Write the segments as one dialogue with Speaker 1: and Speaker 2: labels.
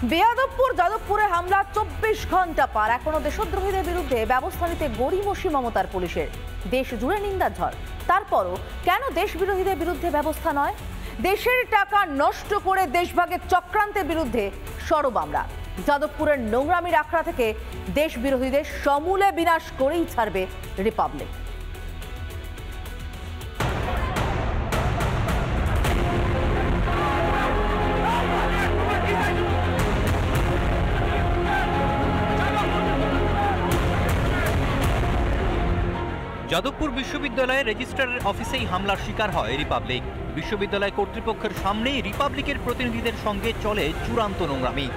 Speaker 1: যাদবপুরে হামলা 24 ঘন্টা পার, এখনো দেশদ্রোহীদের বিরুদ্ধে ব্যবস্থা নিতে গড়িমসি মমতার পুলিশের। দেশ জুড়ে নিন্দার ঝড়, তারপরও কেন দেশ বিরোধীদের বিরুদ্ধে ব্যবস্থা নয়? দেশের টাকা নষ্ট করে দেশভাগের চক্রান্তের বিরুদ্ধে সরব আমরা। যাদবপুরের নোংরামির আখড়া থেকে দেশ বিরোধীদের সমূলে বিনাশ করেই ছাড়বে রিপাবলিক।
Speaker 2: যাদবপুর বিশ্ববিদ্যালয়ের রেজিস্ট্রারের অফিসেই হামলার শিকার হয় রিপাবলিক। বিশ্ববিদ্যালয় কর্তৃপক্ষের সামনেই রিপাবলিকের প্রতিনিধিদের সঙ্গে চলে চূড়ান্ত নোংরামি।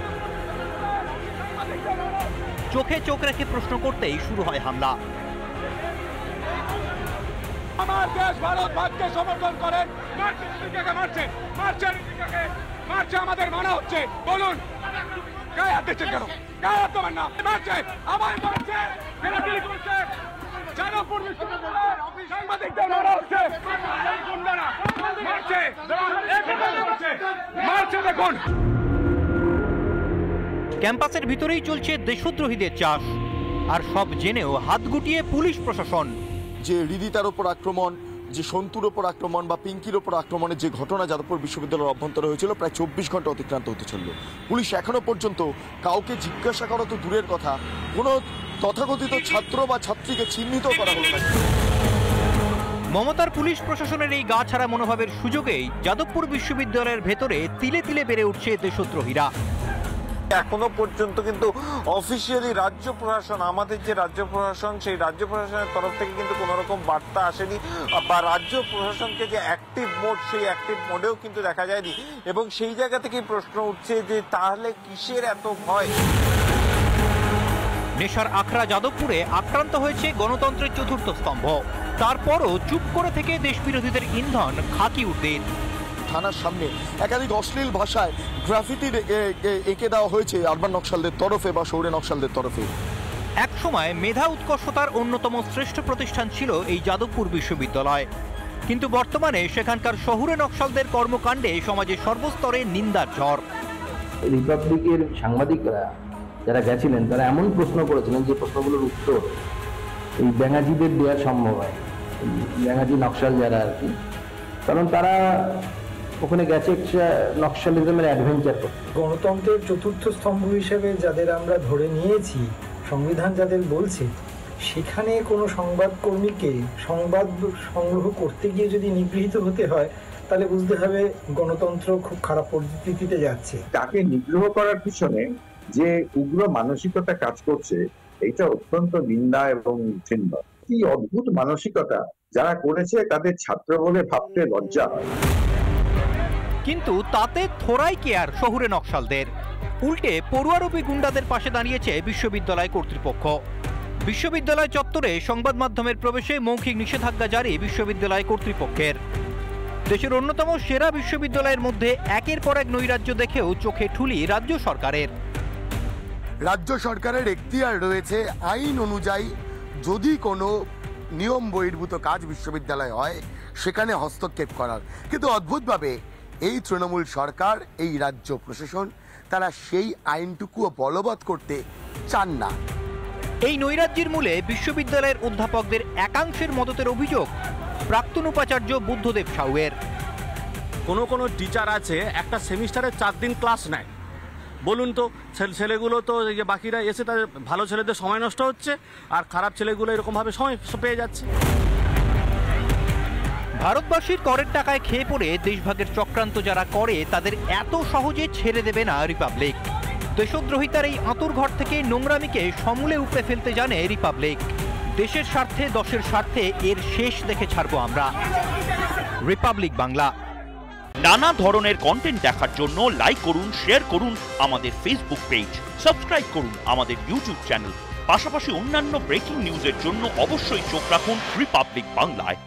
Speaker 2: চোখে চোখ রেখে প্রশ্ন করতেই শুরু হয় হামলা।
Speaker 3: আমার দেশ ভারত ভাগকে সমর্থন করেন, মারছে আমাদের মানা হচ্ছে। বলুন গায়ে হাত দিচ্ছেন কেন? গায়ে হাত দেবেন না। মারছে আমায়, মারছে যাদবপুর বিশ্ববিদ্যালয়ের সাংবাদিকদের মারা হচ্ছে। মারছে দেখুন।
Speaker 2: ক্যাম্পাসের ভিতরেই চলছে দেশদ্রোহীদের চাষ, আর সব জেনেও হাত গুটিয়ে পুলিশ প্রশাসন।
Speaker 4: যে হৃদিতার ওপর আক্রমণ, যে সন্তুর ওপর আক্রমণ বা পিঙ্কির ওপর আক্রমণের যে ঘটনা যাদবপুর বিশ্ববিদ্যালয়ের অভ্যন্তরে হয়েছিল, প্রায় 24 ঘন্টা অতিক্রান্ত হতে চলল। পুলিশ এখনো পর্যন্ত কাউকে জিজ্ঞাসা করা তো দূরের কথা, কোনো তথাকথিত ছাত্র বা ছাত্রীকে চিহ্নিত করা হলো না।
Speaker 2: মমতার পুলিশ প্রশাসনের এই গা ছাড়া মনোভাবের সুযোগেই যাদবপুর বিশ্ববিদ্যালয়ের ভেতরে তিলে তিলে বেড়ে উঠছে দেশদ্রোহীরা।
Speaker 5: এখনো পর্যন্ত কিন্তু অফিসিয়ালি রাজ্য প্রশাসন, আমাদের যে রাজ্য প্রশাসন, সেই রাজ্য প্রশাসনের তরফ থেকে কিন্তু কোনো রকম বার্তা আসেনি, বা রাজ্য প্রশাসনকে যে অ্যাক্টিভ মোড, সেই অ্যাক্টিভ মোডেও কিন্তু দেখা যায়নি। এবং সেই জায়গা থেকেই প্রশ্ন উঠছে যে তাহলে কিসের এত ভয়?
Speaker 2: নেশার আখড়া যাদবপুরে আক্রান্ত হয়েছে গণতন্ত্রের চতুর্থ স্তম্ভ, তারপরও চুপ করে থেকে দেশবিরোধীদের ইন্ধন খাকি উদ্দিন।
Speaker 4: থানার সামনে একাধিক অশ্লীল ভাষায় গ্রাফিতি এঁকে দেওয়া হয়েছে আরবান নকশালদের তরফে বা শহুরে নকশালদের তরফে।
Speaker 2: এক সময় মেধা উৎকর্ষতার অন্যতম শ্রেষ্ঠ প্রতিষ্ঠান ছিল এই যাদবপুর বিশ্ববিদ্যালয়, কিন্তু বর্তমানে সেখানকার শহুরে নকশালদের কর্মকাণ্ডে সমাজের সর্বস্তরে নিন্দার ঝড়।
Speaker 6: রিপাবলিকের সাংবাদিকরা যারা গেছিলেন তারা এমন প্রশ্ন করেছিলেন যে প্রশ্নগুলোর উত্তর এই ব্যাঙাজিদের দেওয়া সম্ভব হয়, ব্যাঙাজি নকশাল যারা আর কি, কারণ তারা ওখানে গেছে একটা নকশালিজমের অ্যাডভেঞ্চার করতে।
Speaker 7: গণতন্ত্রের চতুর্থ স্তম্ভ হিসেবে যাদের আমরা ধরে নিয়েছি, সংবিধান যাদের বলছে, সেখানে কোনো সংবাদকর্মীকে সংবাদ সংগ্রহ করতে গিয়ে যদি নিগৃহীত হতে হয়, তাহলে বুঝতে হবে গণতন্ত্র খুব খারাপ পরিস্থিতিতে যাচ্ছে।
Speaker 8: তাকে নিগ্রহ করার পিছনে যে উগ্র মানসিকতা কাজ করছে, এটা অত্যন্ত নিন্দা এবং ঘৃণ্য। কি অদ্ভুত মানসিকতা! যারা করেছে তাদের ছাত্র বলে ভাবতে লজ্জা হয়।
Speaker 2: কিন্তু তাতে থোড়াই কেয়ার শহুরে নকশালদের, উল্টে পড়ুয়ারূপী গুন্ডাদের পাশে দাঁড়িয়েছে বিশ্ববিদ্যালয় কর্তৃপক্ষ। বিশ্ববিদ্যালয় চত্বরে সংবাদ মাধ্যমের প্রবেশে মৌখিক নিষেধাজ্ঞা জারি বিশ্ববিদ্যালয় কর্তৃপক্ষের। দেশের অন্যতম সেরা বিশ্ববিদ্যালয়ের মধ্যে একের পর এক নৈরাজ্য দেখেও চোখে ঠুলি রাজ্য সরকারের।
Speaker 4: রাজ্য সরকারের এখতিয়ার রয়েছে আইন অনুযায়ী যদি কোনো নিয়ম বহির্ভূত কাজ বিশ্ববিদ্যালয় হয় সেখানে হস্তক্ষেপ করার, কিন্তু অদ্ভুতভাবে এই তৃণমূল সরকার, এই রাজ্য প্রশাসন, তারা সেই আইনটুকুও বলবৎ করতে চান না।
Speaker 2: এই নৈরাজ্যের মূলে বিশ্ববিদ্যালয়ের অধ্যাপকদের একাংশের মদতের অভিযোগ প্রাক্তন উপাচার্য বুদ্ধদেব সাউয়ের।
Speaker 9: কোনো টিচার আছে একটা সেমিস্টারে 4 দিন ক্লাস নেয়। বলুন তো, ছেলেগুলো তো বাকিরা এসে তাদের ভালো ছেলেদের সময় নষ্ট হচ্ছে, আর খারাপ ছেলেগুলো এরকমভাবে সময় পেয়ে যাচ্ছে।
Speaker 2: ভারতবাসীর করের টাকায় খেয়ে পড়ে দেশভাগের চক্রান্ত যারা করে তাদের এত সহজে ছেড়ে দেবে না রিপাবলিক। দেশদ্রোহিতার এই আঁতুরঘর থেকে নোংরামিকে সমূলে উপড়ে ফেলতে জানে রিপাবলিক। দেশের স্বার্থে, দশের স্বার্থে এর শেষ দেখে ছাড়বো আমরা। রিপাবলিক বাংলা।
Speaker 10: নানা ধরনের কন্টেন্ট দেখার জন্য লাইক করুন, শেয়ার করুন আমাদের ফেসবুক পেজ, সাবস্ক্রাইব করুন আমাদের ইউটিউব চ্যানেল। পাশাপাশি অন্যান্য ব্রেকিং নিউজের জন্য অবশ্যই চোখ রাখুন রিপাবলিক বাংলায়।